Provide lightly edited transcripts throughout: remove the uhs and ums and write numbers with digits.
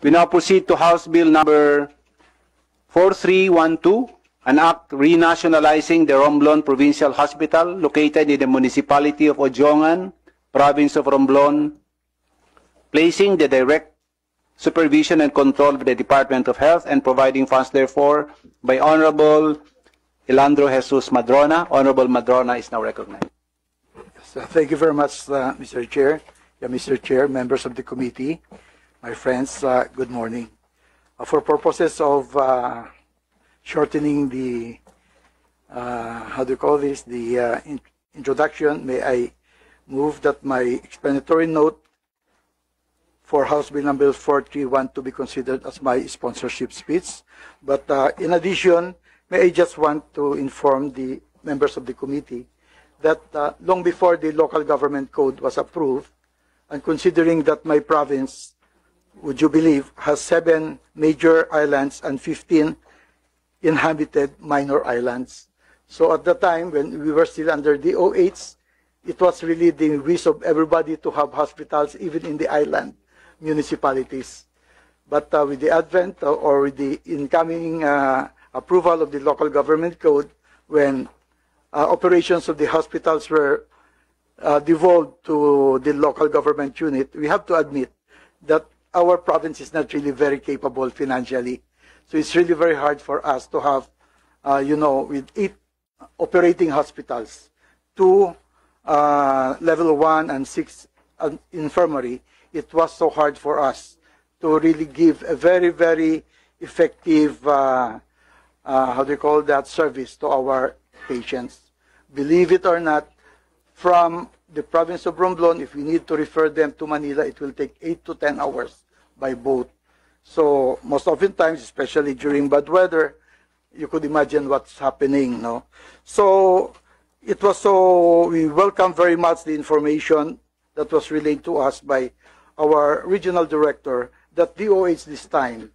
We now proceed to House Bill number 4312, an act renationalizing the Romblon Provincial Hospital located in the municipality of Ojongan, province of Romblon, placing the direct supervision and control of the Department of Health and providing funds therefore by Honorable Elandro Jesus Madrona. Honorable Madrona is now recognized. So, thank you very much, Mr. Chair. Mr. Chair, members of the committee, my friends, good morning. For purposes of shortening the, how do you call this, the introduction, may I move that my explanatory note for House Bill number 4312 to be considered as my sponsorship speech. But in addition, may I just want to inform the members of the committee that long before the local government code was approved, and considering that my province, would you believe, has 7 major islands and 15 inhabited minor islands. So at the time when we were still under DOH, it was really the wish of everybody to have hospitals even in the island municipalities. But with the advent or with the incoming approval of the local government code, when operations of the hospitals were devolved to the local government unit, we have to admit that our province is not really very capable financially. So it's really very hard for us to have, with 8 operating hospitals, 2 level 1 and 6 infirmary, it was so hard for us to really give a very, very effective, how do you call that, service to our patients. Believe it or not, from the province of Romblon, if we need to refer them to Manila, it will take 8 to 10 hours by boat. So most oftentimes, especially during bad weather, you could imagine what's happening, no? So it was we welcome very much the information that was relayed to us by our regional director that DOH this time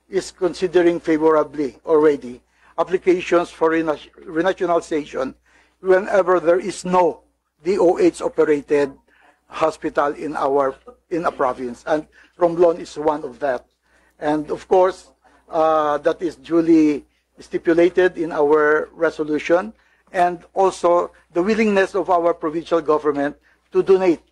is considering favorably already applications for renationalization whenever there is no DOH operated hospital in a province, and Romblon is one of that. And of course, that is duly stipulated in our resolution, and also the willingness of our provincial government to donate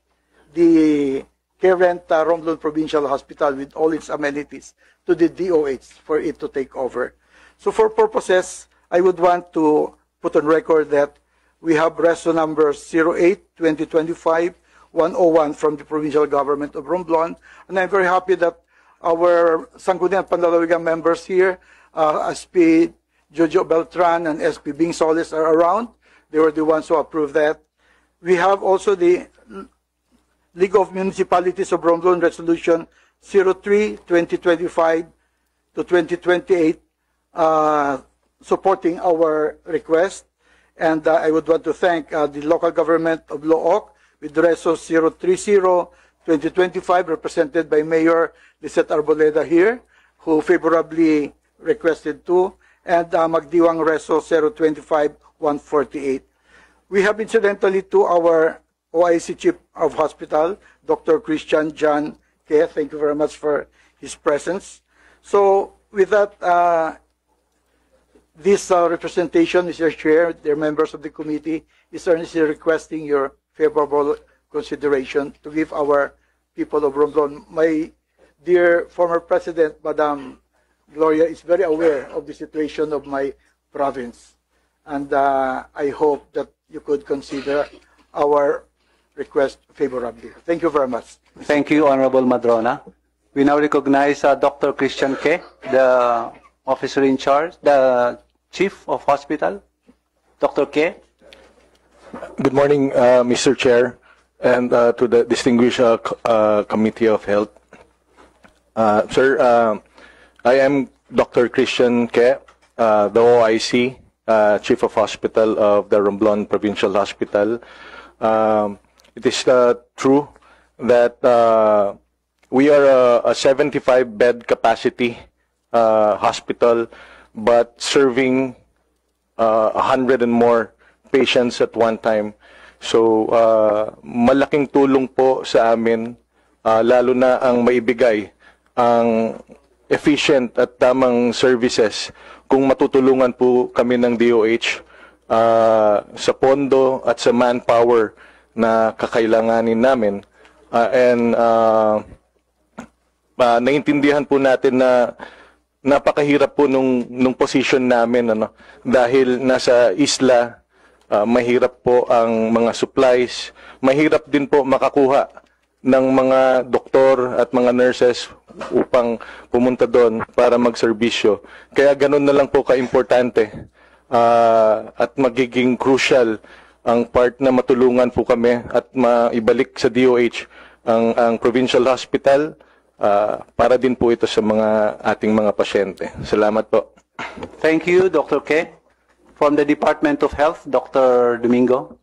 the current Romblon Provincial Hospital with all its amenities to the DOH for it to take over. So for purposes, I would want to put on record that we have Reso number 08-2025-101 from the provincial government of Romblon, and I'm very happy that our Sangguniang Panlalawigan members here, SP Jojo Beltran and SP Bing Solis are around. They were the ones who approved that. We have also the League of Municipalities of Romblon Resolution 03-2025 to 2028 supporting our request. And I would want to thank the local government of Looc with Reso 030-2025 represented by Mayor Lisette Arboleda here, who favorably requested to, and Magdiwang Reso 025-148. We have incidentally to our OIC Chief of Hospital, Dr. Christian John Ke. Thank you very much for his presence. So with that, this representation, Mr. Chair, dear members of the committee, is earnestly requesting your favorable consideration to give our people of Romblon. My dear former President, Madam Gloria, is very aware of the situation of my province. And I hope that you could consider our request favorably. Thank you very much. Thank you, Honorable Madrona. We now recognize Dr. Christian Ke, the officer in charge, the Chief of Hospital. Dr. Ke. Good morning, Mr. Chair, and to the distinguished Committee of Health. Sir, I am Dr. Christian Ke, the OIC, Chief of Hospital of the Romblon Provincial Hospital. It is true that we are a 75-bed capacity hospital but serving 100 and more patients at one time. So, malaking tulong po sa amin, lalo na ang maibigay ang efficient at tamang services kung matutulungan po kami ng DOH sa pondo at sa manpower na kakailanganin namin. Naintindihan po natin na napakahirap po nung position namin, dahil nasa isla, mahirap po ang mga supplies, mahirap din po makakuha ng mga doktor at mga nurses upang pumunta doon para magserbisyo. Kaya ganun na lang po kaimportante at magiging crucial ang part na matulungan po kami at maibalik sa DOH ang provincial hospital para din po ito sa mga ating mga pasyente. Salamat po. Thank you, Dr. Ke. From the Department of Health, Dr. Domingo.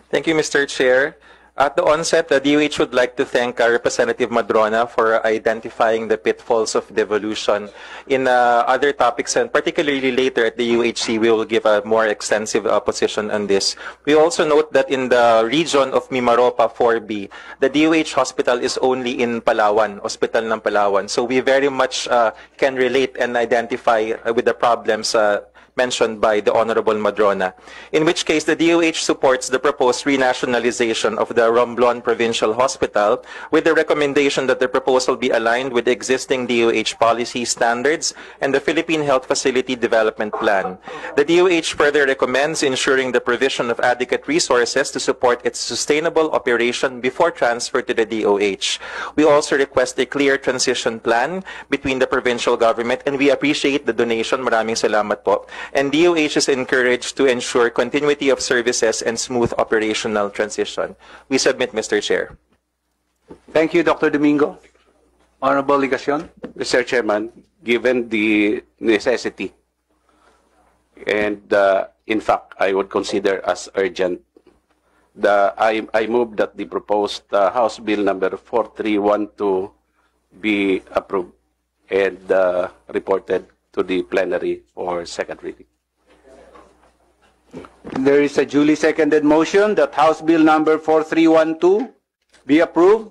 Thank you, Mr. Chair. At the onset, the DOH would like to thank Representative Madrona for identifying the pitfalls of devolution. In other topics, and particularly later at the UHC, we will give a more extensive position on this. We also note that in the region of Mimaropa 4B, the DOH hospital is only in Palawan, Hospital ng Palawan. So we very much can relate and identify with the problems mentioned by the Honorable Madrona, in which case the DOH supports the proposed renationalization of the Romblon Provincial Hospital with the recommendation that the proposal be aligned with the existing DOH policy standards and the Philippine Health Facility Development Plan. The DOH further recommends ensuring the provision of adequate resources to support its sustainable operation before transfer to the DOH. We also request a clear transition plan between the provincial government, and we appreciate the donation. Maraming salamat po. And DOH is encouraged to ensure continuity of services and smooth operational transition. We submit, Mr. Chair. Thank you, Dr. Domingo. Honorable Ligacion. Mr. Chairman, given the necessity, and in fact, I would consider as urgent, I move that the proposed House Bill number 4312 be approved and reported to the plenary for second reading. There is a duly seconded motion that House Bill number 4312 be approved.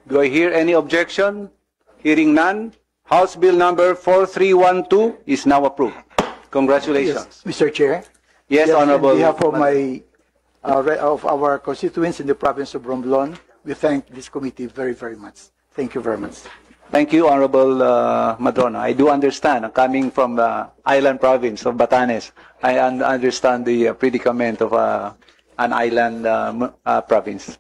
Do I hear any objection? Hearing none, House Bill number 4312 is now approved. Congratulations. Yes, Mr. Chair. Yes, Honorable. On behalf of of our constituents in the province of Romblon, we thank this committee very, very much. Thank you very much. Thank you, Honorable Madrona. I do understand, coming from the island province of Batanes, I understand the predicament of an island province.